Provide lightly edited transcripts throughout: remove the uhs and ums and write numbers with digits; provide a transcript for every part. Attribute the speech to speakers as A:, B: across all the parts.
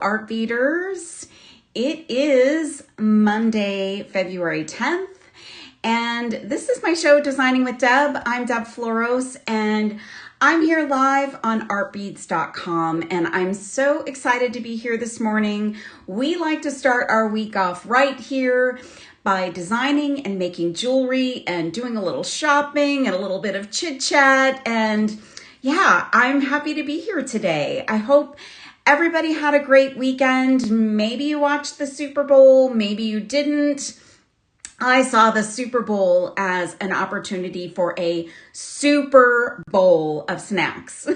A: Art Beaders. It is Monday, February 10th, and this is my show, Designing with Deb. I'm Deb Floros, and I'm here live on artbeads.com, and I'm so excited to be here this morning. We like to start our week off right here by designing and making jewelry and doing a little shopping and a little bit of chit chat. And yeah, I'm happy to be here today. I hope everybody had a great weekend. Maybe you watched the Super Bowl, maybe you didn't. I saw the Super Bowl as an opportunity for a super bowl of snacks.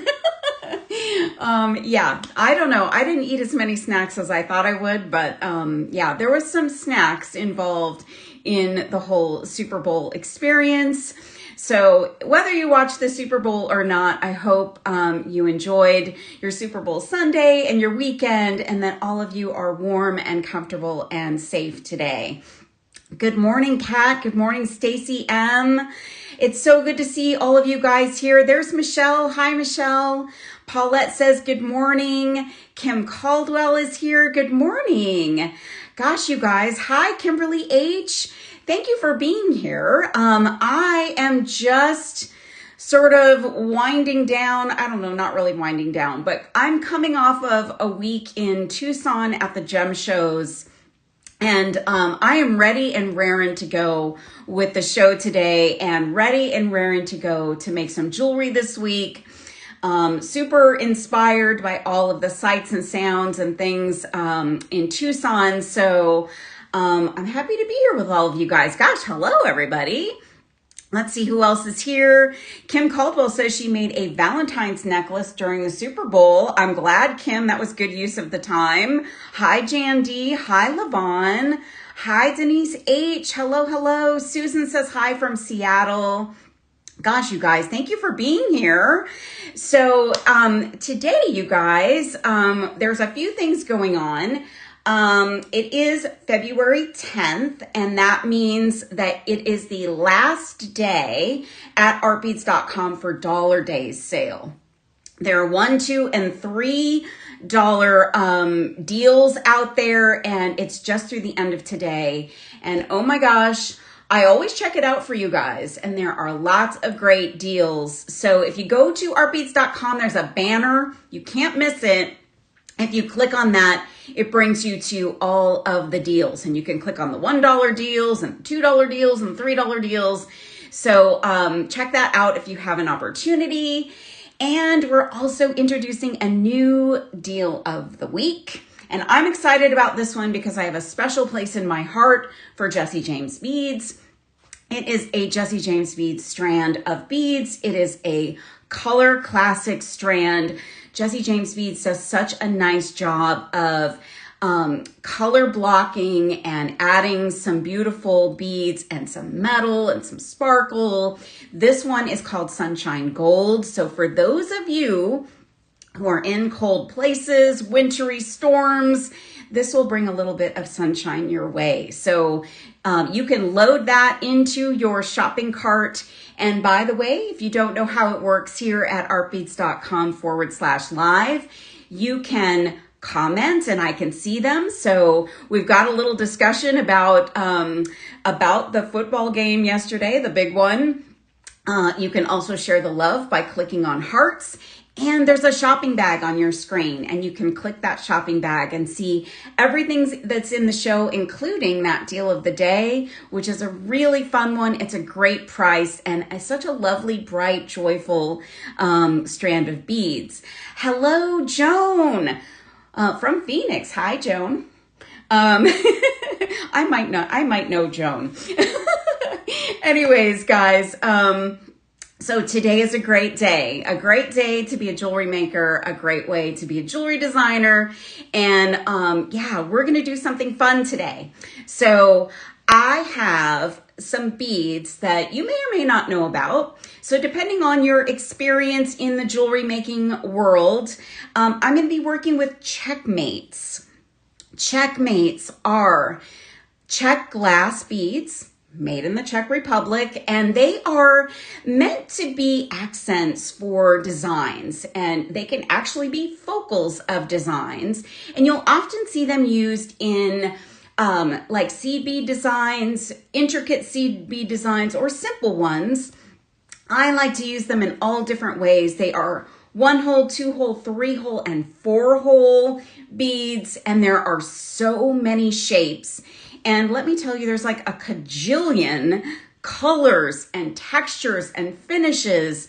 A: Yeah, I don't know. I didn't eat as many snacks as I thought I would, but yeah, there was some snacks involved in the whole Super Bowl experience. So whether you watched the Super Bowl or not, I hope you enjoyed your Super Bowl Sunday and your weekend, and that all of you are warm and comfortable and safe today. Good morning, Kat. Good morning, Stacy M. It's so good to see all of you guys here. There's Michelle. Hi, Michelle. Paulette says good morning. Kim Caldwell is here. Good morning. Gosh, you guys. Hi, Kimberly H. Thank you for being here. I am just sort of winding down. I don't know, not really winding down, but I'm coming off of a week in Tucson at the gem shows. And I am ready and raring to go with the show today, and ready and raring to go to make some jewelry this week. Super inspired by all of the sights and sounds and things in Tucson. So I'm happy to be here with all of you guys. Gosh, hello, everybody. Let's see who else is here. Kim Caldwell says she made a Valentine's necklace during the Super Bowl. I'm glad, Kim. That was good use of the time. Hi, Jan D. Hi, Levon. Hi, Denise H. Hello, hello. Susan says hi from Seattle. Gosh, you guys, thank you for being here. So today, you guys, there's a few things going on. It is February 10th, and that means that it is the last day at artbeads.com for Dollar Days sale. There are $1, $2, and $3 deals out there, and it's just through the end of today. And oh my gosh, I always check it out for you guys, and there are lots of great deals. So if you go to artbeads.com, there's a banner. You can't miss it. If you click on that, it brings you to all of the deals, and you can click on the $1 deals and $2 deals and $3 deals. So check that out if you have an opportunity. And we're also introducing a new deal of the week. And I'm excited about this one because I have a special place in my heart for CzechMate Beads. It is a CzechMate Beads strand of beads. It is a color classic strand. CzechMate Beads does such a nice job of color blocking and adding some beautiful beads and some metal and some sparkle. This one is called Sunshine Gold. So for those of you who are in cold places, wintry storms, this will bring a little bit of sunshine your way. So you can load that into your shopping cart. And by the way, if you don't know how it works here at artbeads.com/live, you can comment and I can see them. So we've got a little discussion about the football game yesterday, the big one. You can also share the love by clicking on hearts. And there's a shopping bag on your screen, and you can click that shopping bag and see everything that's in the show, including that deal of the day, which is a really fun one. It's a great price and such a lovely, bright, joyful strand of beads. Hello, Joan from Phoenix. Hi, Joan. I might know Joan. Anyways, guys, so today is a great day to be a jewelry maker, a great way to be a jewelry designer. And yeah, we're going to do something fun today. So I have some beads that you may or may not know about. So depending on your experience in the jewelry making world, I'm going to be working with Checkmates. Checkmates are check glass beads made in the Czech Republic, and they are meant to be accents for designs, and they can actually be focals of designs. And you'll often see them used in like seed bead designs, intricate seed bead designs, or simple ones. I like to use them in all different ways. They are 1-hole, 2-hole, 3-hole, and 4-hole beads, and there are so many shapes. And let me tell you, there's like a cajillion colors and textures and finishes.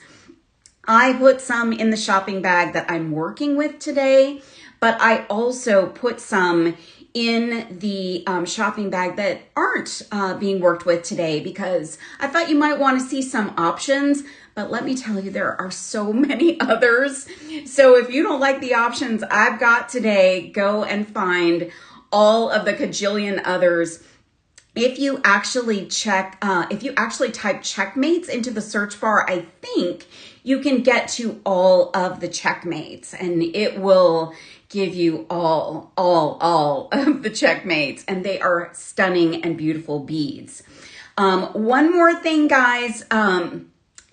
A: I put some in the shopping bag that I'm working with today, but I also put some in the shopping bag that aren't being worked with today, because I thought you might want to see some options. But let me tell you, there are so many others. So if you don't like the options I've got today, go and find all of the cajillion others. If you actually type Checkmates into the search bar, I think you can get to all of the Checkmates, and it will give you all of the Checkmates, and they are stunning and beautiful beads. One more thing, guys.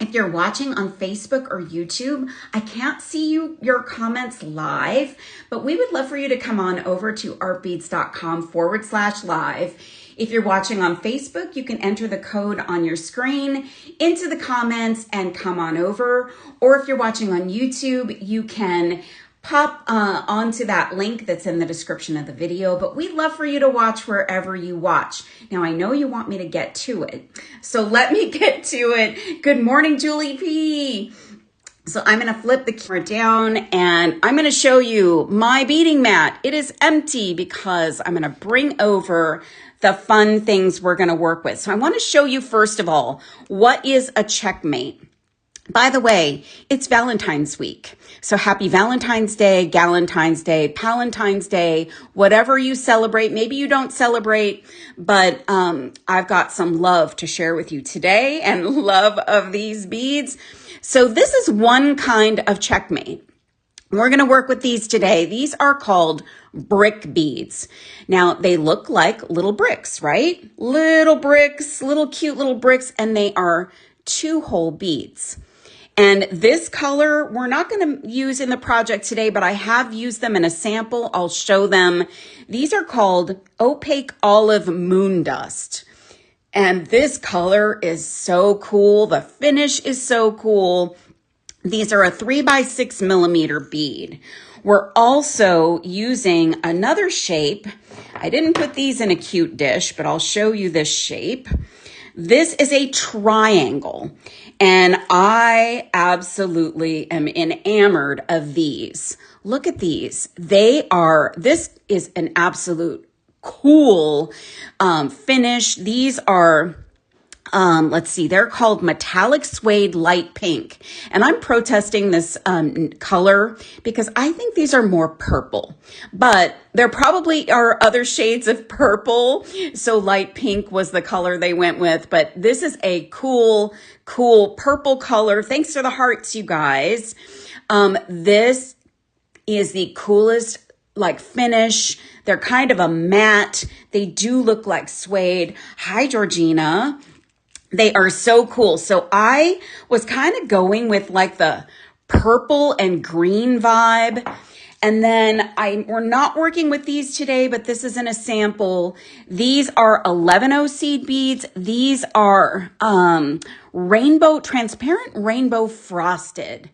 A: If you're watching on Facebook or YouTube, I can't see your comments live, but we would love for you to come on over to artbeads.com/live. If you're watching on Facebook, you can enter the code on your screen into the comments and come on over. Or if you're watching on YouTube, you can pop onto that link that's in the description of the video, but we'd love for you to watch wherever you watch. Now, I know you want me to get to it, so let me get to it. Good morning, Julie P. So I'm going to flip the camera down and I'm going to show you my beading mat. It is empty because I'm going to bring over the fun things we're going to work with. So I want to show you, first of all, what is a Checkmate. By the way, it's Valentine's week. So happy Valentine's Day, Galentine's Day, Palentine's Day, whatever you celebrate. Maybe you don't celebrate, but I've got some love to share with you today and love of these beads. So this is one kind of Checkmate. We're going to work with these today. These are called brick beads. Now, they look like little bricks, right? Little bricks, little cute little bricks, and they are 2-hole beads. And this color, we're not going to use in the project today, but I have used them in a sample. I'll show them. These are called Opaque Olive Moon Dust. And this color is so cool. The finish is so cool. These are a 3x6 millimeter bead. We're also using another shape. I didn't put these in a cute dish, but I'll show you this shape. This is a triangle, and I absolutely am enamored of these. Look at these. This is an absolute cool finish. These are, let's see, they're called Metallic Suede Light Pink. And I'm protesting this color because I think these are more purple. But there probably are other shades of purple. So light pink was the color they went with. But this is a cool purple color. Thanks for the hearts, you guys. This is the coolest finish. They're kind of a matte. They do look like suede. Hi, Georgina. They are so cool. So I was kind of going with like the purple and green vibe. And then we're not working with these today, but this isn't a sample. These are 11-0 seed beads. These are transparent rainbow frosted.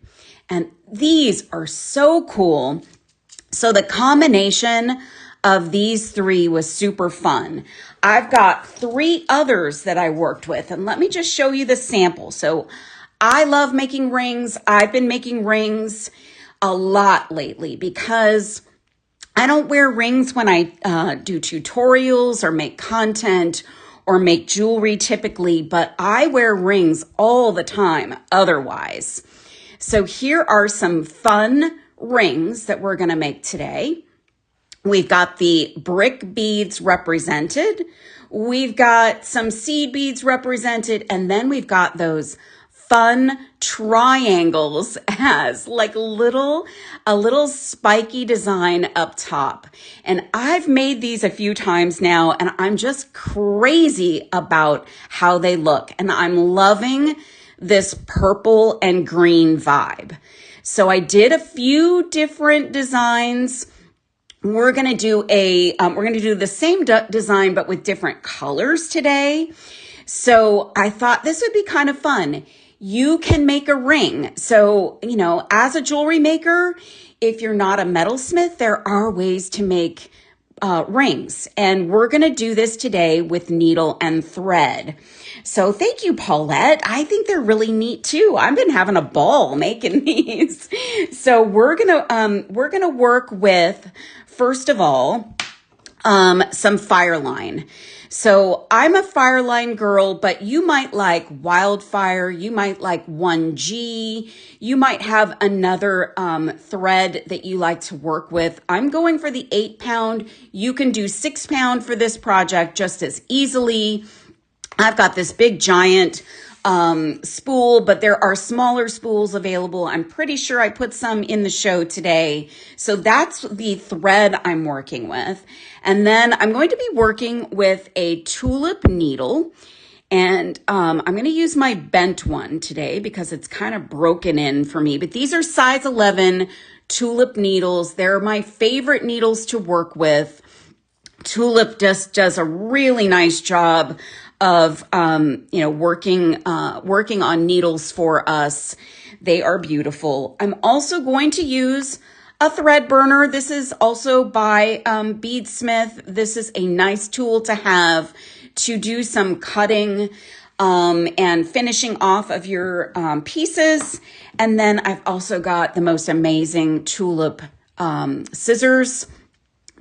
A: And these are so cool. So the combination of these three was super fun. I've got 3 others that I worked with, and let me just show you the sample. So I love making rings. I've been making rings a lot lately because I don't wear rings when I do tutorials or make content or make jewelry typically, but I wear rings all the time otherwise. So here are some fun rings that we're going to make today. We've got the brick beads represented. We've got some seed beads represented. And then we've got those fun triangles as like a little spiky design up top. And I've made these a few times now, and I'm just crazy about how they look. And I'm loving this purple and green vibe. So I did a few different designs. We're going to do the same design, but with different colors today. So I thought this would be kind of fun. You can make a ring. So, as a jewelry maker, if you're not a metalsmith, there are ways to make rings. And we're going to do this today with needle and thread. So thank you, Paulette. I think they're really neat too. I've been having a ball making these. So we're going to work with, first of all, some Fireline. So I'm a Fireline girl, but you might like Wildfire. You might like 1G. You might have another thread that you like to work with. I'm going for the 8-pound. You can do 6-pound for this project just as easily. I've got this big giant spool, but there are smaller spools available. I'm pretty sure I put some in the show today. So that's the thread I'm working with. And then I'm going to be working with a tulip needle. And I'm going to use my bent one today because it's kind of broken in for me. But these are size 11 tulip needles. They're my favorite needles to work with. Tulip just does a really nice job of, working on needles for us. They are beautiful. I'm also going to use a thread burner. This is also by Beadsmith. This is a nice tool to have to do some cutting and finishing off of your pieces. And then I've also got the most amazing tulip scissors.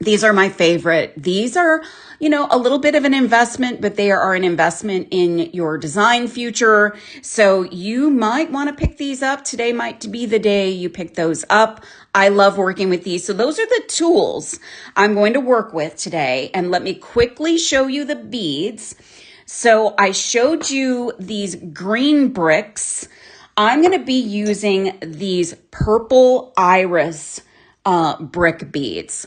A: These are my favorite. These are, a little bit of an investment, but they are an investment in your design future. So you might want to pick these up. Today might be the day you pick those up. I love working with these. So those are the tools I'm going to work with today. And let me quickly show you the beads. So I showed you these green bricks. I'm going to be using these purple iris brick beads.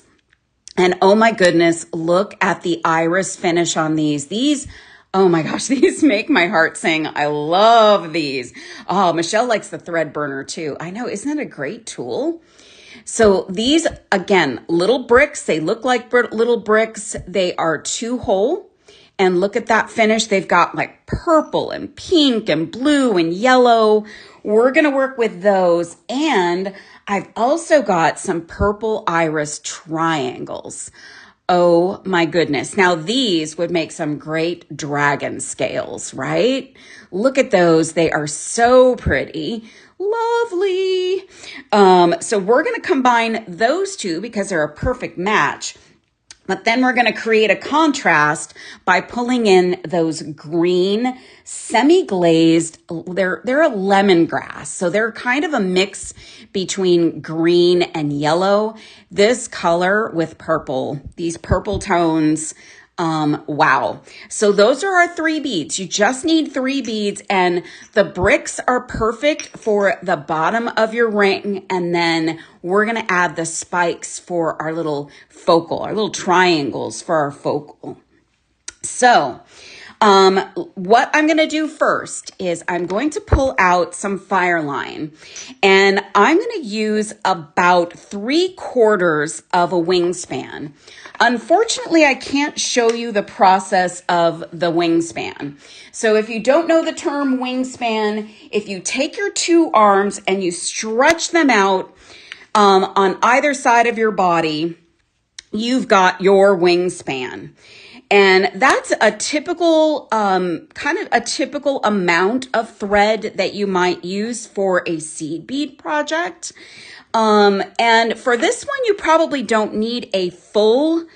A: And oh my goodness, look at the iris finish on these. Oh my gosh, these make my heart sing. I love these. Oh, Michelle likes the thread burner too. I know, isn't that a great tool? So these, again, little bricks, they look like little bricks. They are 2-hole. And look at that finish. They've got like purple and pink and blue and yellow. We're going to work with those. And I've also got some purple iris triangles. Oh my goodness. Now these would make some great dragon scales, right? Look at those. They are so pretty. Lovely. So we're going to combine those two because they're a perfect match. But then we're going to create a contrast by pulling in those green semi-glazed, they're a lemongrass. So they're kind of a mix between green and yellow. This color with purple, these purple tones, wow. So those are our 3 beads. You just need 3 beads, and the bricks are perfect for the bottom of your ring. And then we're going to add the spikes for our little focal, our little triangles for our focal. So, what I'm going to do first is I'm going to pull out some Fireline, and I'm going to use about 3/4 of a wingspan. Unfortunately, I can't show you the process of the wingspan. So if you don't know the term wingspan, if you take your 2 arms and you stretch them out on either side of your body, you've got your wingspan. And that's a typical, kind of a typical amount of thread that you might use for a seed bead project. And for this one, you probably don't need a full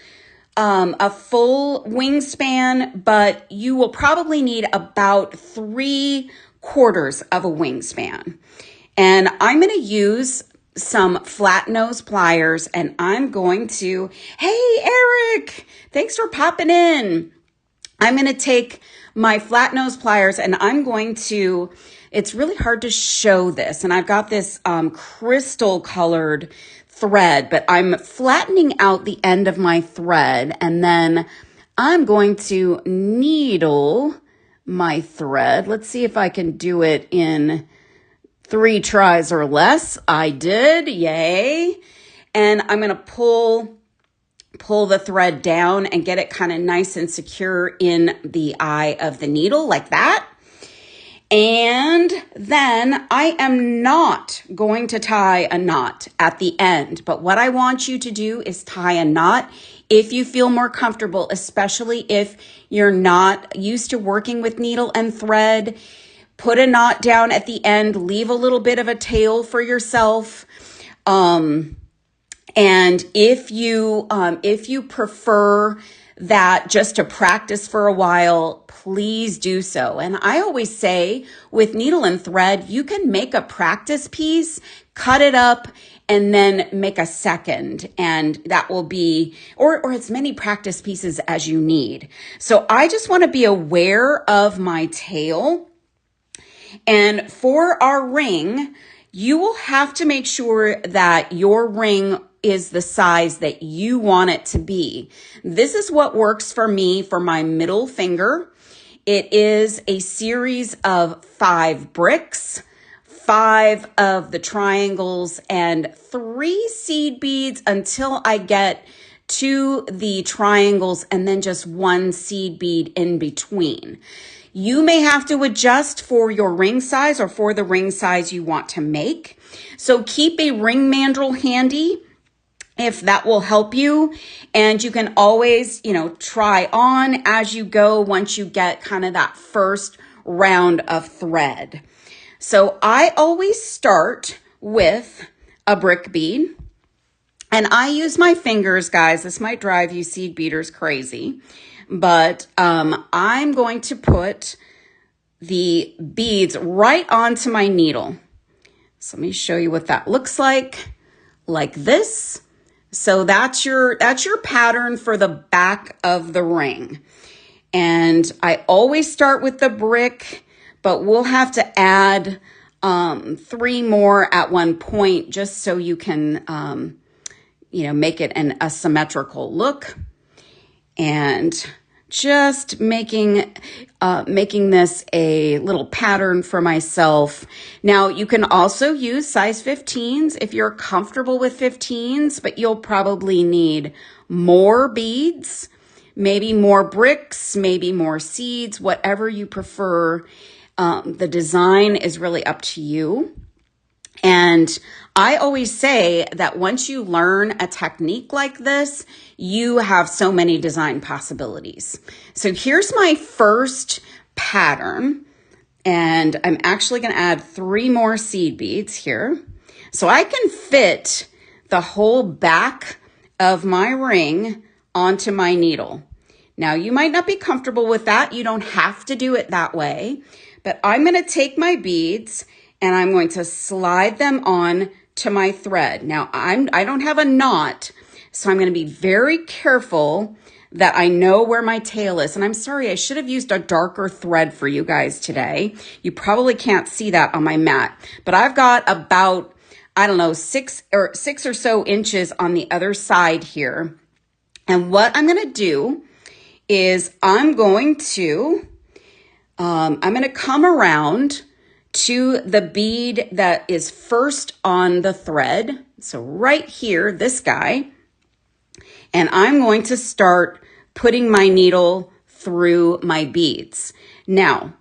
A: wingspan, but you will probably need about 3/4 of a wingspan. And I'm going to use some flat nose pliers, and I'm going to, hey, Eric, thanks for popping in. I'm going to take my flat nose pliers, and I'm going to, it's really hard to show this. And I've got this crystal colored thread, but I'm flattening out the end of my thread, and then I'm going to needle my thread. Let's see if I can do it in 3 tries or less. I did, yay. And I'm going to pull the thread down and get it kind of nice and secure in the eye of the needle like that. And then I am not going to tie a knot at the end, but what I want you to do is tie a knot if you feel more comfortable, especially if you're not used to working with needle and thread. Put a knot down at the end, leave a little bit of a tail for yourself. And if you prefer that just to practice for a while, please do so. And I always say with needle and thread, you can make a practice piece, cut it up, and then make a second. And that will be, or as many practice pieces as you need. So I just want to be aware of my tail. And for our ring, you will have to make sure that your ring is the size that you want it to be. This is what works for me for my middle finger. It is a series of 5 bricks, 5 of the triangles, and 3 seed beads until I get to the triangles, and then just 1 seed bead in between. You may have to adjust for your ring size or for the ring size you want to make. So keep a ring mandrel handy if that will help you. And you can always, try on as you go once you get kind of that first round of thread. So I always start with a brick bead. And I use my fingers, guys. This might drive you seed beaters crazy. But I'm going to put the beads right onto my needle. So let me show you what that looks like this. So that's your pattern for the back of the ring. And I always start with the brick, but we'll have to add 3 more at one point just so you can, make it a symmetrical look. And just making this a little pattern for myself. Now, you can also use size 15s if you're comfortable with 15s, but you'll probably need more beads, maybe more bricks, maybe more seeds, whatever you prefer. The design is really up to you. And I always say that once you learn a technique like this, you have so many design possibilities. So here's my first pattern, and I'm actually going to add 3 more seed beads here. So I can fit the whole back of my ring onto my needle. Now, you might not be comfortable with that. You don't have to do it that way, but I'm going to take my beads and I'm going to slide them on to my thread. Now, I don't have a knot, so I'm going to be very careful that I know where my tail is. And I'm sorry, I should have used a darker thread for you guys today. You probably can't see that on my mat, but I've got about, 6 or so inches on the other side here. And what I'm going to do is I'm going to come around to the bead that is first on the thread. So right here, this guy, and I'm going to start putting my needle through my beads. Now,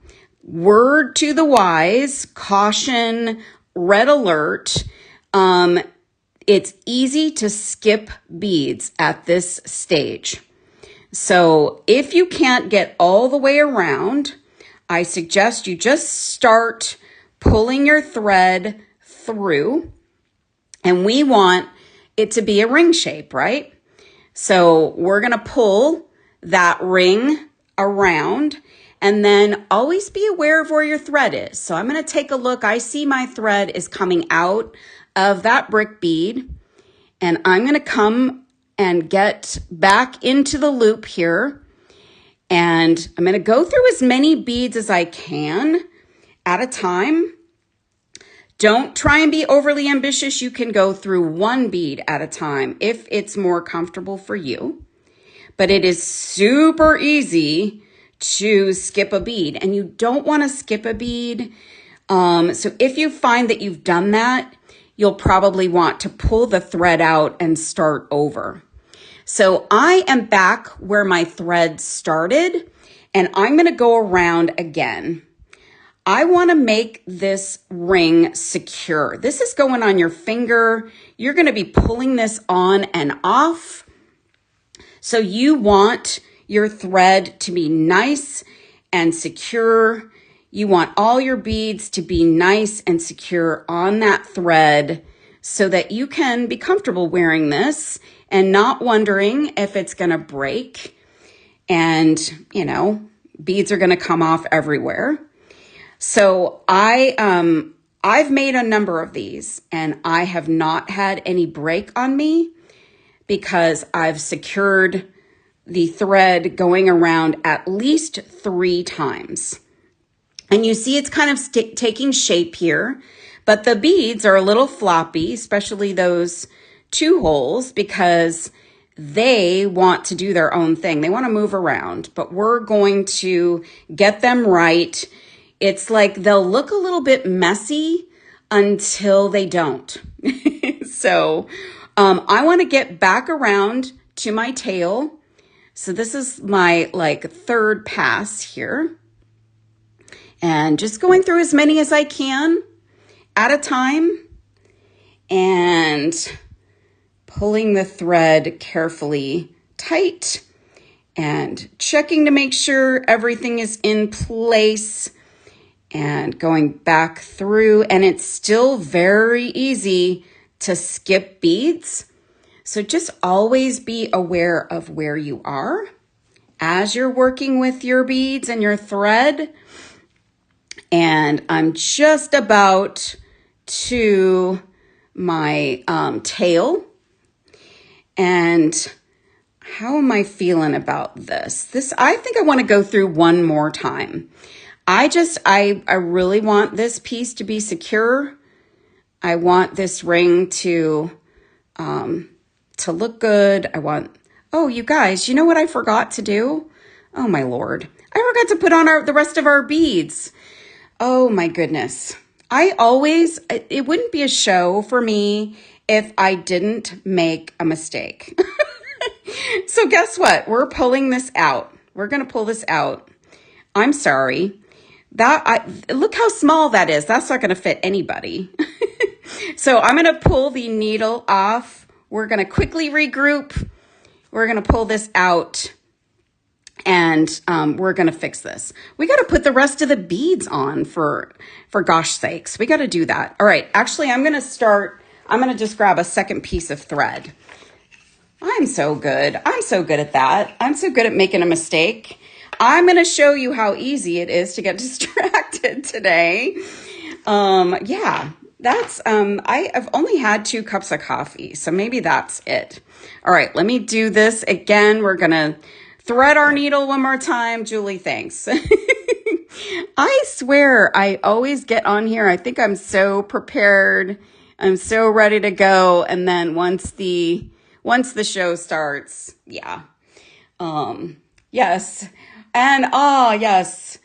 A: word to the wise, caution, red alert, it's easy to skip beads at this stage. So if you can't get all the way around, I suggest you just start pulling your thread through, and we want it to be a ring shape, right? So we're going to pull that ring around, and then always be aware of where your thread is. So I'm going to take a look. I see my thread is coming out of that brick bead, and I'm going to come and get back into the loop here. And I'm going to go through as many beads as I can. at a time. Don't try and be overly ambitious. You can go through one bead at a time if it's more comfortable for you. But it is super easy to skip a bead, and you don't want to skip a bead. So if you find that you've done that, you'll probably want to pull the thread out and start over. So I am back where my thread started, and I'm going to go around again. I want to make this ring secure. This is going on your finger. You're going to be pulling this on and off. So you want your thread to be nice and secure. You want all your beads to be nice and secure on that thread so that you can be comfortable wearing this and not wondering if it's going to break and, you know, beads are going to come off everywhere. So I've made a number of these and I have not had any break on me because I've secured the thread going around at least 3 times. And you see it's kind of taking shape here, but the beads are a little floppy, especially those 2 holes, because they want to do their own thing. They want to move around, but we're going to get them right. It's like they'll look a little bit messy until they don't. So I want to get back around to my tail. So this is my like 3rd pass here. And just going through as many as I can at a time and pulling the thread carefully tight and checking to make sure everything is in place and going back through. And it's still very easy to skip beads. So just always be aware of where you are as you're working with your beads and your thread. And I'm just about to my tail. And how am I feeling about this? I think I want to go through one more time. I really want this piece to be secure. I want this ring to look good. Oh, you guys, you know what I forgot to do? Oh my Lord. I forgot to put on the rest of our beads. Oh my goodness. It wouldn't be a show for me if I didn't make a mistake. So guess what? We're pulling this out. We're going to pull this out. I'm sorry. Look how small that is. That's not going to fit anybody. So I'm going to pull the needle off. We're going to quickly regroup. We're going to pull this out. And we're going to fix this. We got to put the rest of the beads on for gosh sakes. We got to do that. All right. Actually, I'm going to just grab a second piece of thread. I'm so good. I'm so good at that. I'm so good at making a mistake. I'm going to show you how easy it is to get distracted today. Yeah, I've only had 2 cups of coffee, so maybe that's it. All right. Let me do this again. We're going to thread our needle one more time. Julie, thanks. I swear I always get on here. I think I'm so prepared. I'm so ready to go. And then once the show starts, yeah. Yes. And yes.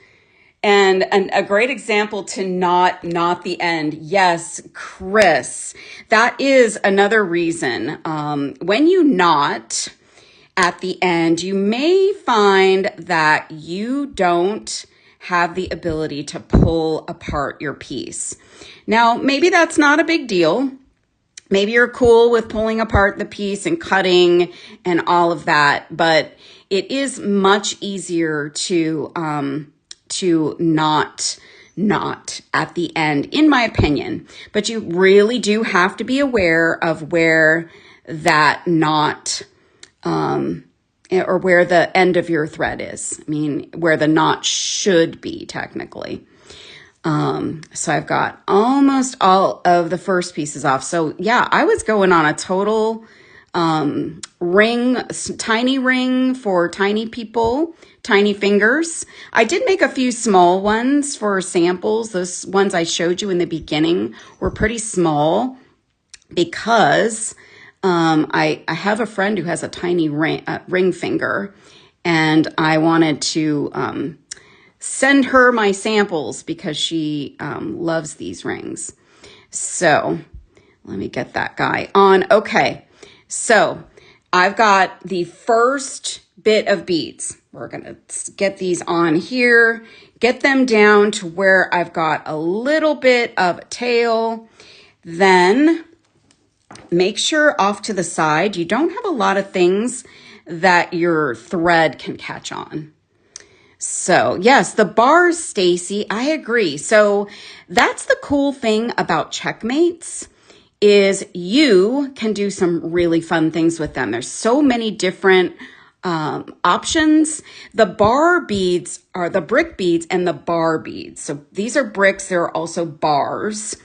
A: And a great example to not the end. Yes, Chris. That is another reason. When you knot at the end, you may find that you don't have the ability to pull apart your piece. Now, maybe that's not a big deal. Maybe you're cool with pulling apart the piece and cutting and all of that, but it is much easier to not at the end, in my opinion. But you really do have to be aware of where that knot or where the end of your thread is. I mean, where the knot should be technically. So I've got almost all of the first pieces off. So yeah, I was going on a total tiny ring for tiny people, tiny fingers. I did make a few small ones for samples. Those ones I showed you in the beginning were pretty small because I have a friend who has a tiny ring finger, and I wanted to send her my samples because she loves these rings. So let me get that guy on. Okay, so I've got the first bit of beads. We're going to get these on here, get them down to where I've got a little bit of tail. Then make sure off to the side you don't have a lot of things that your thread can catch on. So yes, the bars, Stacy, I agree. So that's the cool thing about Checkmates is you can do some really fun things with them. There's so many different options. The bar beads are the brick beads and the bar beads. So these are bricks. There are also bars.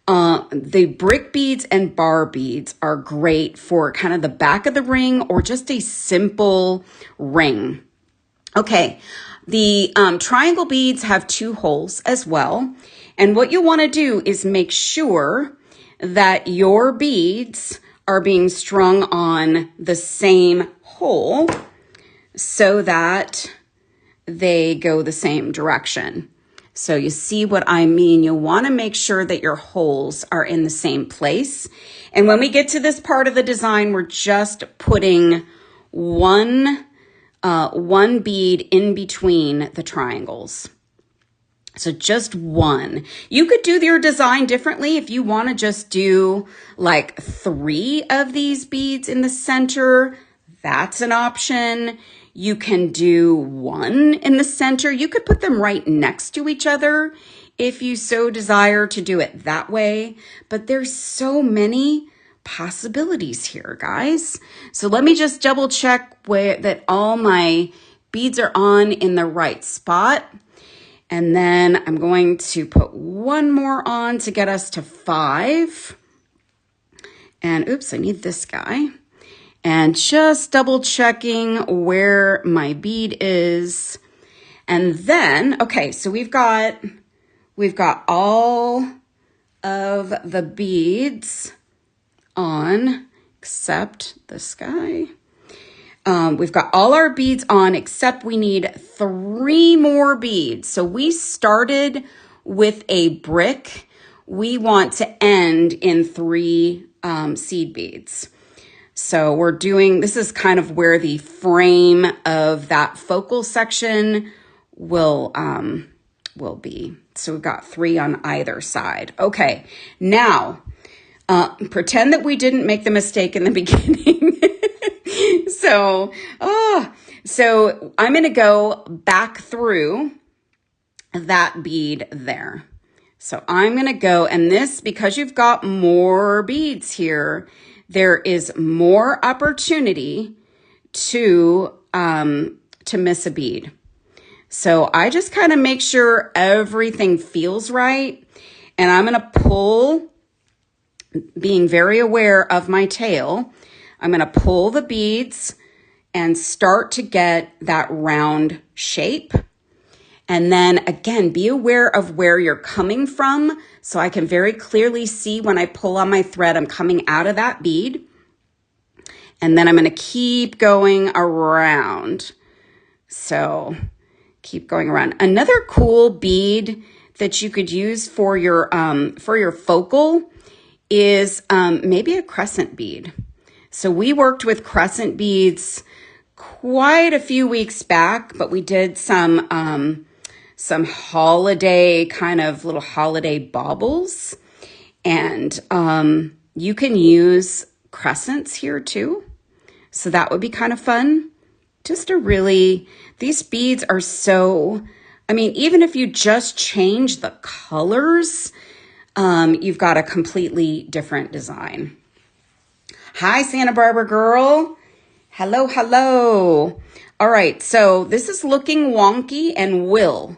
A: The brick beads and bar beads are great for kind of the back of the ring or just a simple ring. Okay, the triangle beads have 2 holes as well. And what you want to do is make sure that your beads are being strung on the same hole so that they go the same direction. So you see what I mean? You'll want to make sure that your holes are in the same place. And when we get to this part of the design, we're just putting one bead in between the triangles. So just one. You could do your design differently if you want to just do like 3 of these beads in the center. That's an option. You can do 1 in the center. You could put them right next to each other if you so desire to do it that way. But there's so many possibilities here, guys. So let me just double check that all my beads are on in the right spot. And then I'm going to put 1 more on to get us to 5. And oops, I need this guy. And just double checking where my bead is. And then, okay, so we've got all of the beads on except this guy. We've got all our beads on except we need 3 more beads. So we started with a brick. We want to end in 3 seed beads. So we're doing, this is kind of where the frame of that focal section will be. So we've got 3 on either side. Okay, now pretend that we didn't make the mistake in the beginning. So I'm going to go back through that bead there. So I'm going to go, and this, because you've got more beads here, there is more opportunity to miss a bead. So I just kind of make sure everything feels right. And I'm going to pull, being very aware of my tail, I'm going to pull the beads and start to get that round shape. And then again, be aware of where you're coming from. So I can very clearly see when I pull on my thread, I'm coming out of that bead. And then I'm going to keep going around. So keep going around. Another cool bead that you could use for your focal is maybe a crescent bead. So we worked with crescent beads quite a few weeks back, but we did some holiday, kind of little holiday baubles. And you can use crescents here too. So that would be kind of fun. Just a really, these beads are so, I mean, even if you just change the colors, you've got a completely different design. Hi, Santa Barbara girl. Hello, hello. All right, so this is looking wonky and will.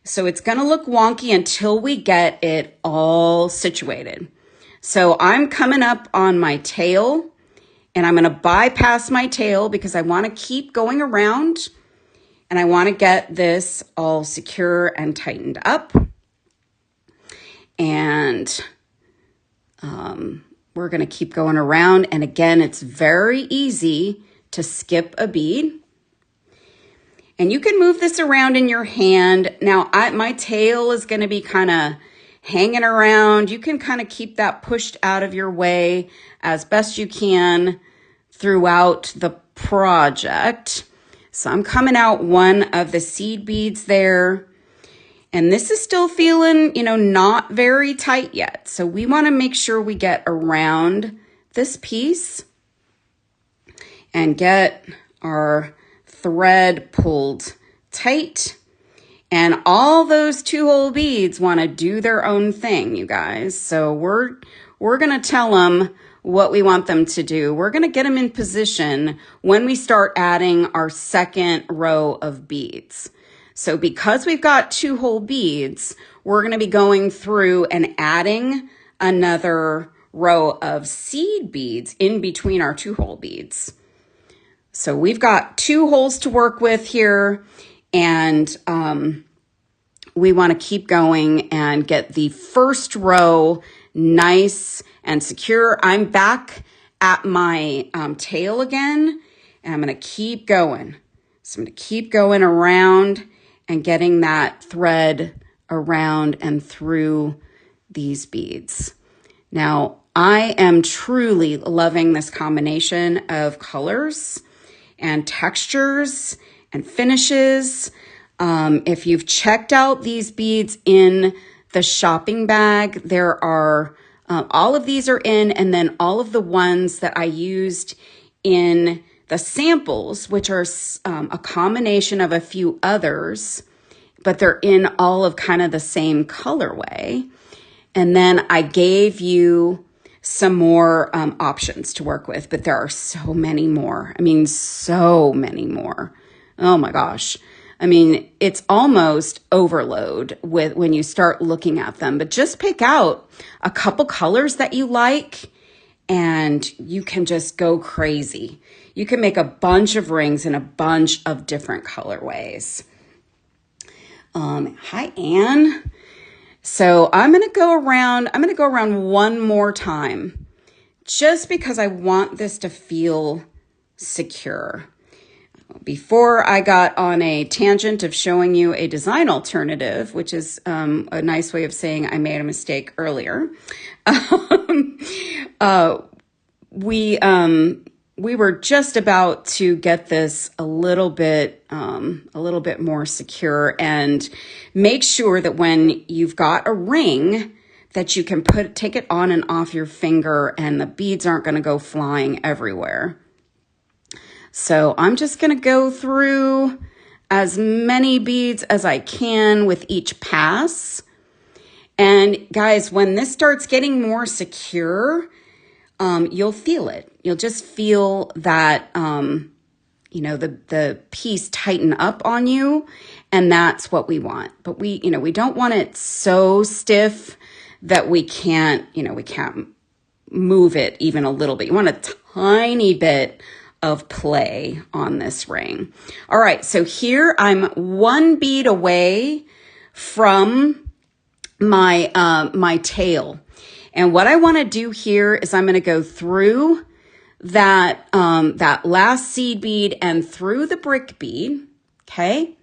A: So it's going to look wonky until we get it all situated. So I'm coming up on my tail And I'm going to bypass my tail because I want to keep going around and I want to get this all secure and tightened up. And we're going to keep going around. And again, it's very easy to skip a bead. And you can move this around in your hand. Now, my tail is going to be kind of hanging around. You can kind of keep that pushed out of your way as best you can throughout the project. So I'm coming out one of the seed beads there. And this is still feeling, not very tight yet. So we want to make sure we get around this piece and get our thread pulled tight. And all those 2-hole beads want to do their own thing, you guys. So we're going to tell them what we want them to do. We're going to get them in position when we start adding our second row of beads. So because we've got 2-hole beads, we're going to be going through and adding another row of seed beads in between our 2-hole beads. So we've got 2 holes to work with here, and we want to keep going and get the first row nice and secure. I'm back at my tail again, and I'm going to keep going. So I'm going to keep going around and getting that thread around and through these beads. Now, I am truly loving this combination of colors and textures and finishes. If you've checked out these beads in the shopping bag, there are, all of these are in, and then all of the ones that I used in the samples, which are a combination of a few others, but they're in all of kind of the same colorway. And then I gave you some more options to work with, but there are so many more. I mean, so many more. Oh my gosh. I mean, it's almost overload when you start looking at them, but just pick out a couple colors that you like and you can just go crazy. You can make a bunch of rings in a bunch of different colorways. Hi, Anne. So I'm going to go around one more time just because I want this to feel secure. Before I got on a tangent of showing you a design alternative, which is a nice way of saying I made a mistake earlier, we were just about to get this a little bit more secure and make sure that when you've got a ring that you can take it on and off your finger and the beads aren't going to go flying everywhere. So I'm just going to go through as many beads as I can with each pass. And guys, when this starts getting more secure, you'll feel it. You'll just feel that, the piece tighten up on you, and that's what we want. But we don't want it so stiff that we can't move it even a little bit. You want a tiny bit of play on this ring. All right, so here I'm 1 bead away from my my tail. And what I want to do here is I'm going to go through that last seed bead and through the brick bead, okay?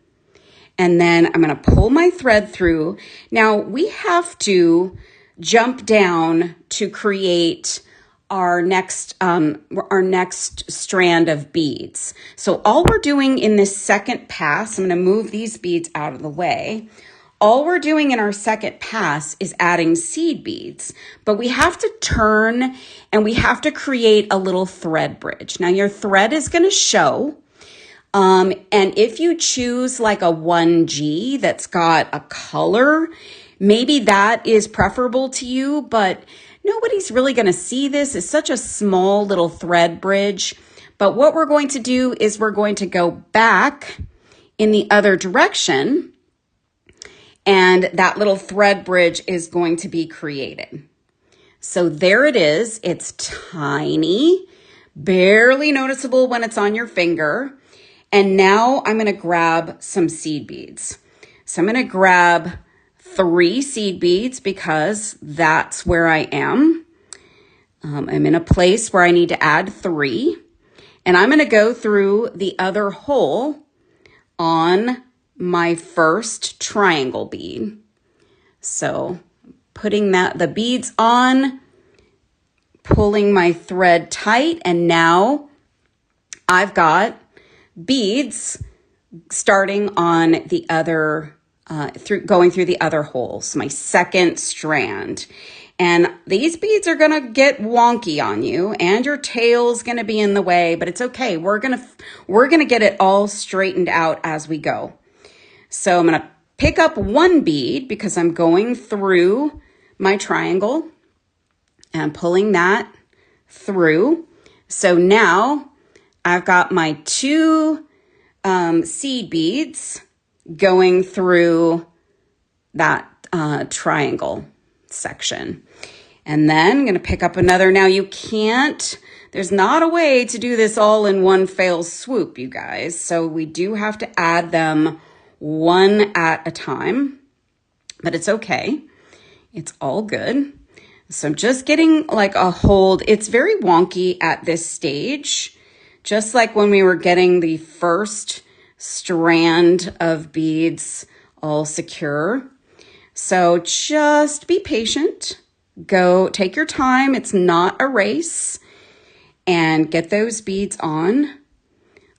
A: And then I'm going to pull my thread through. Now we have to jump down to create our next strand of beads. So all we're doing in this second pass, I'm going to move these beads out of the way. All we're doing in our second pass is adding seed beads, but we have to turn and we have to create a little thread bridge. Now your thread is going to show, and if you choose like a 1G that's got a color, maybe that is preferable to you, but nobody's really going to see this. It's such a small little thread bridge. But what we're going to do is we're going to go back in the other direction, and that little thread bridge is going to be created. So there it is. It's tiny, barely noticeable when it's on your finger. And now I'm going to grab some seed beads. So I'm going to grab 3 seed beads because that's where I am. I'm in a place where I need to add 3. And I'm going to go through the other hole on my first triangle bead. So putting the beads on, pulling my thread tight, and now I've got beads starting on the other, going through the other holes, my second strand. And these beads are gonna get wonky on you, and your tail's gonna be in the way, but it's okay. We're gonna get it all straightened out as we go. So I'm gonna pick up 1 bead because I'm going through my triangle and pulling that through. So now I've got my 2 seed beads going through that triangle section. And then I'm going to pick up another. Now there's not a way to do this all in one fell swoop, you guys. So we do have to add them one at a time, but it's okay. It's all good. So I'm just getting like a hold. It's very wonky at this stage, just like when we were getting the first strand of beads all secure. So just be patient. Go take your time. It's not a race, and get those beads on.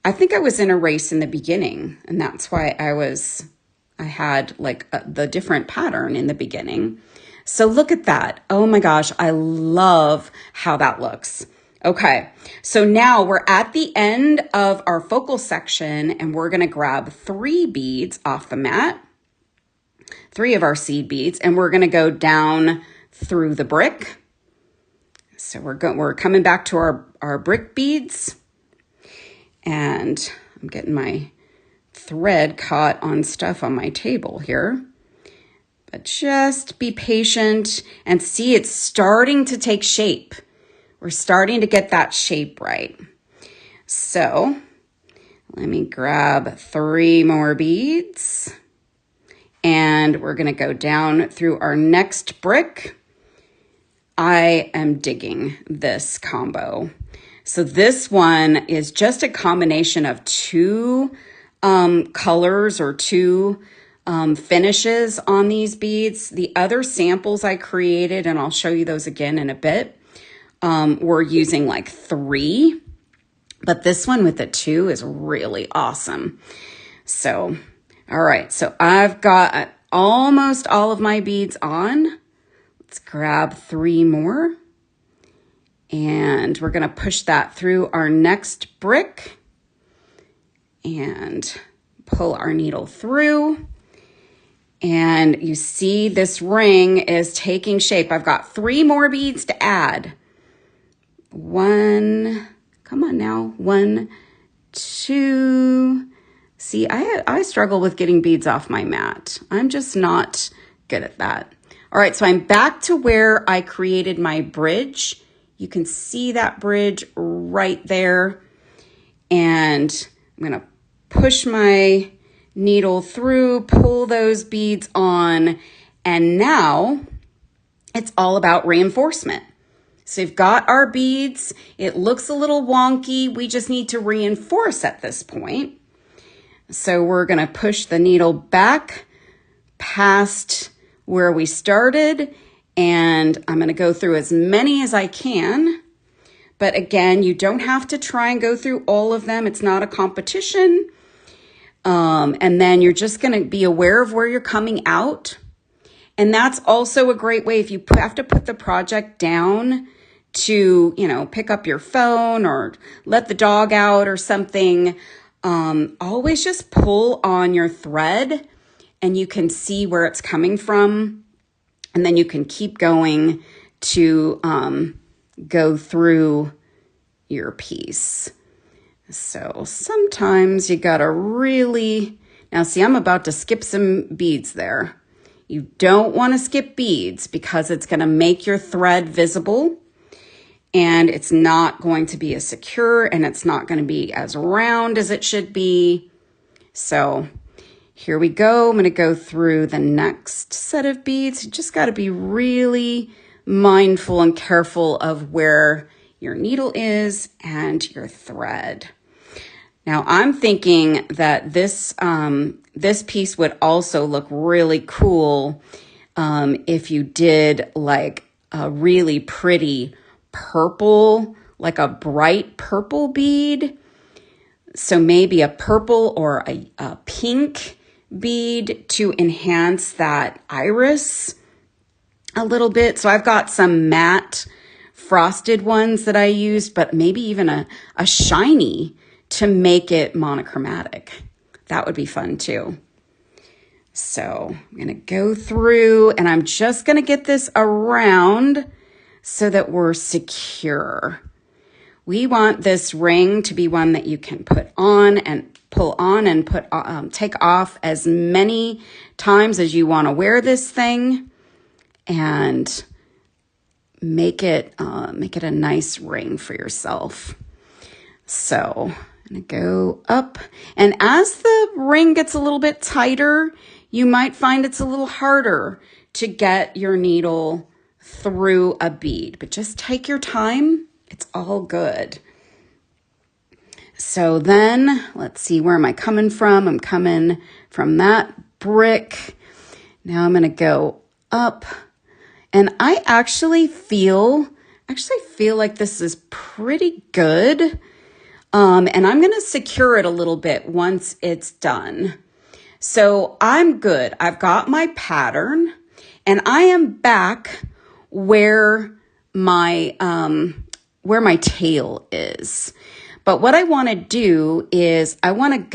A: I think I was in a race in the beginning, and that's why I had like the different pattern in the beginning. So look at that. Oh my gosh, I love how that looks. Okay, so now we're at the end of our focal section, and we're gonna grab 3 beads off the mat, 3 of our seed beads, and we're gonna go down through the brick. So we're coming back to our brick beads, and I'm getting my thread caught on stuff on my table here. But just be patient and see it's starting to take shape. We're starting to get that shape right. So let me grab 3 more beads, and we're going to go down through our next brick. I am digging this combo. So this one is just a combination of 2 colors or 2 finishes on these beads. The other samples I created, and I'll show you those again in a bit, we're using like 3, but this one with the 2 is really awesome. So, all right, so I've got almost all of my beads on. Let's grab 3 more, and we're gonna push that through our next brick and pull our needle through. And you see this ring is taking shape. I've got 3 more beads to add. 1, come on now, 1, 2. See, I struggle with getting beads off my mat. I'm just not good at that. All right, so I'm back to where I created my bridge. You can see that bridge right there. And I'm gonna push my needle through, pull those beads on, and now it's all about reinforcement. So we've got our beads. It looks a little wonky. We just need to reinforce at this point. So we're going to push the needle back past where we started, and I'm going to go through as many as I can. But again, you don't have to try and go through all of them. It's not a competition. And then you're just going to be aware of where you're coming out. And that's also a great way if you have to put the project down to, pick up your phone or let the dog out or something. Always just pull on your thread and you can see where it's coming from. And then you can keep going to go through your piece. So sometimes you gotta really, now see, I'm about to skip some beads there. You don't want to skip beads because it's going to make your thread visible. and it's not going to be as secure, and it's not going to be as round as it should be. So here we go. I'm going to go through the next set of beads. You just got to be really mindful and careful of where your needle is and your thread. Now I'm thinking that this piece would also look really cool if you did like a really pretty purple, like a bright purple bead. So maybe a purple or a pink bead to enhance that iris a little bit. So I've got some matte frosted ones that I used, but maybe even a shiny to make it monochromatic. That would be fun too. So I'm going to go through, and I'm just going to get this around so that we're secure. We want this ring to be one that you can put on and pull on and take off as many times as you want to wear this thing, and make it a nice ring for yourself. So I'm going to go up, and as the ring gets a little bit tighter, you might find it's a little harder to get your needle through a bead, but just take your time. It's all good. So then let's see, where am I coming from? I'm coming from that brick. Now I'm going to go up, and I actually feel like this is pretty good. And I'm going to secure it a little bit once it's done. So I'm good. I've got my pattern, and I am back where my tail is. But what I want to do is I think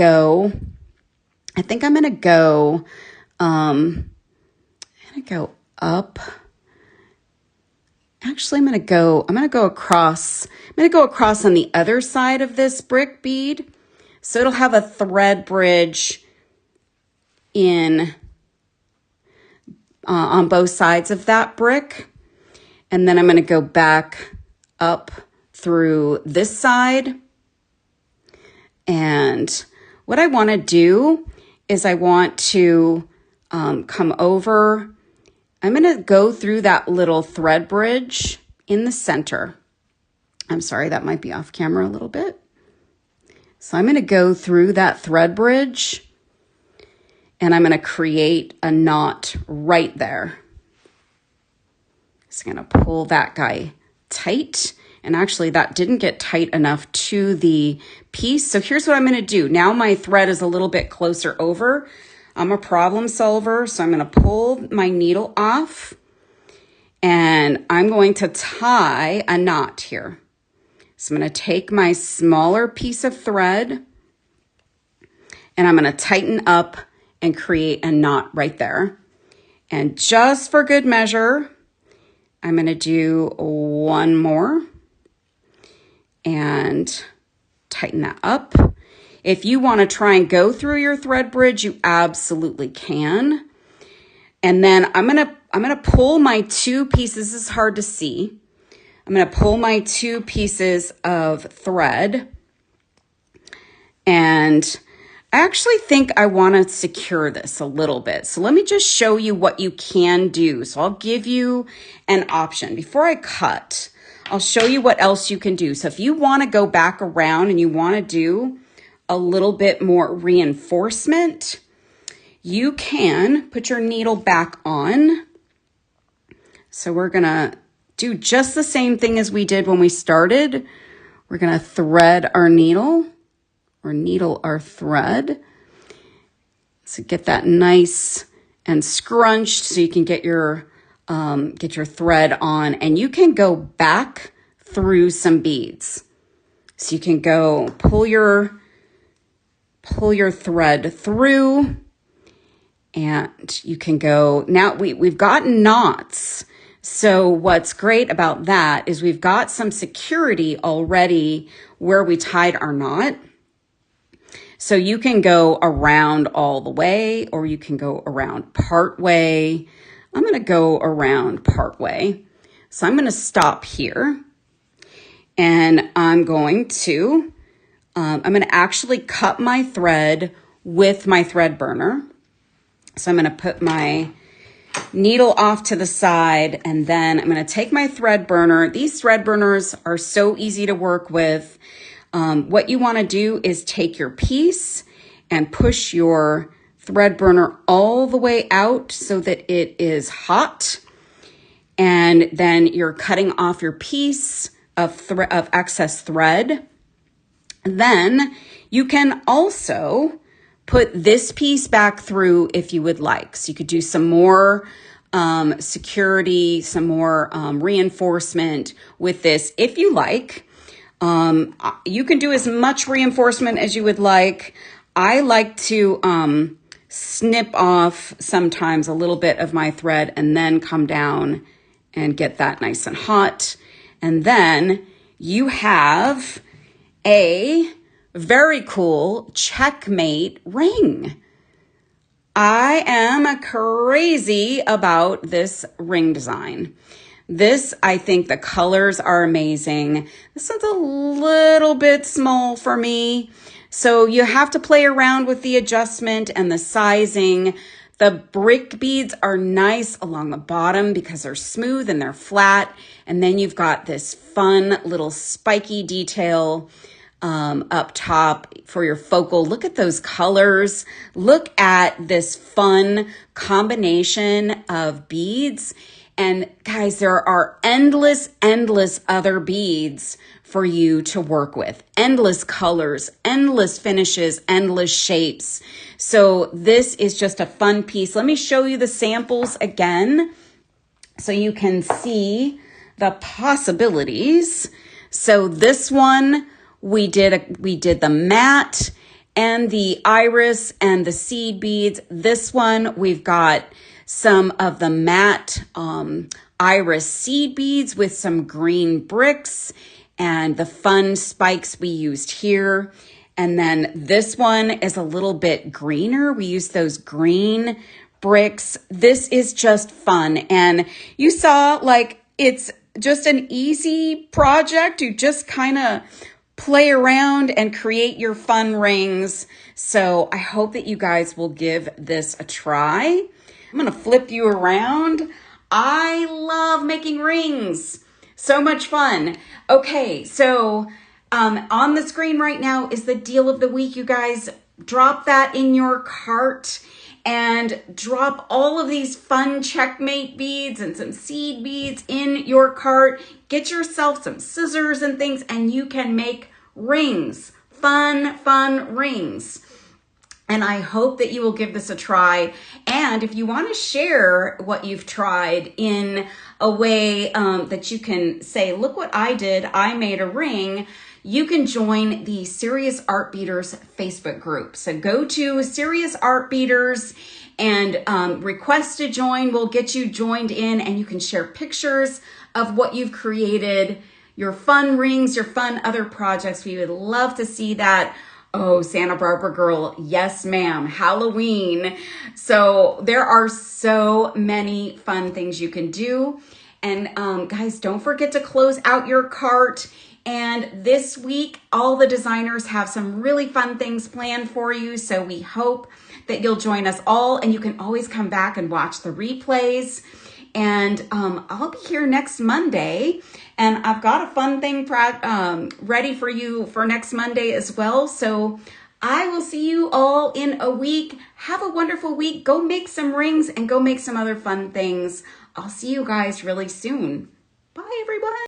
A: I'm going to go, up. Actually, I'm going to go across on the other side of this brick bead. So it'll have a thread bridge on both sides of that brick. And then I'm going to go back up through this side. And what I want to do is I want to come over. I'm going to go through that little thread bridge in the center. I'm sorry, that might be off camera a little bit. So I'm going to go through that thread bridge, and I'm going to create a knot right there. Just going to pull that guy tight. And actually that didn't get tight enough to the piece. So here's what I'm going to do. Now my thread is a little bit closer over. I'm a problem solver, so I'm going to pull my needle off, and I'm going to tie a knot here. So I'm going to take my smaller piece of thread, and I'm going to tighten up and create a knot right there. And just for good measure, I'm going to do one more and tighten that up. If you want to try and go through your thread bridge, you absolutely can. And then I'm going to pull my two pieces. This is hard to see. I'm going to pull my two pieces of thread, and I actually think I want to secure this a little bit. So let me just show you what you can do. So I'll give you an option. Before I cut, I'll show you what else you can do. So if you want to go back around and you want to do a little bit more reinforcement, you can put your needle back on. So we're going to do just the same thing as we did when we started. We're going to thread our needle, or needle our thread. So get that nice and scrunched so you can get your thread on, and you can go back through some beads. So you can go pull your thread through, and you can go. Now we've got knots. So what's great about that is we've got some security already where we tied our knot. So you can go around all the way, or you can go around part way. I'm going to go around part way. So I'm going to stop here. and I'm going to actually cut my thread with my thread burner. So I'm going to put my needle off to the side, and then I'm going to take my thread burner. These thread burners are so easy to work with. What you want to do is take your piece and push your thread burner all the way out so that it is hot. And then you're cutting off your piece of excess thread. Then you can also put this piece back through if you would like. So you could do some more security, some more reinforcement with this if you like. You can do as much reinforcement as you would like. I like to snip off sometimes a little bit of my thread and then come down and get that nice and hot. And then you have a very cool Checkmate ring. I am crazy about this ring design. This, I think the colors are amazing. This one's a little bit small for me, so you have to play around with the adjustment and the sizing. The brick beads are nice along the bottom because they're smooth and they're flat. And then you've got this fun little spiky detail up top for your focal. Look at those colors. Look at this fun combination of beads. And guys, there are endless other beads for you to work with. Endless colors, endless finishes, endless shapes. So this is just a fun piece. Let me show you the samples again so you can see the possibilities. So this one, we did the matte and the iris and the seed beads. This one, we've got some of the matte iris seed beads with some green bricks and the fun spikes we used here. And then this one is a little bit greener. We used those green bricks. This is just fun. And you saw, like, it's just an easy project. You just kind of play around and create your fun rings. So I hope that you guys will give this a try. I'm going to flip you around. I love making rings. So much fun. Okay, so on the screen right now is the deal of the week, you guys. Drop that in your cart and drop all of these fun Checkmate beads and some seed beads in your cart. Get yourself some scissors and things, and you can make rings. Fun rings. And I hope that you will give this a try. And if you want to share what you've tried in a way that you can say, look what I did, I made a ring, you can join the Serious Art Beaters Facebook group. So go to Serious Art Beaters and request to join. We'll get you joined in, and you can share pictures of what you've created, your fun rings, your fun other projects. We would love to see that. Oh, Santa Barbara girl, yes ma'am, Halloween. So there are so many fun things you can do. And guys, don't forget to close out your cart. And this week, all the designers have some really fun things planned for you. So we hope that you'll join us all, and you can always come back and watch the replays. And I'll be here next Monday, and I've got a fun thing ready for you for next Monday as well. So I will see you all in a week. Have a wonderful week. Go make some rings and go make some other fun things. I'll see you guys really soon. Bye, everyone.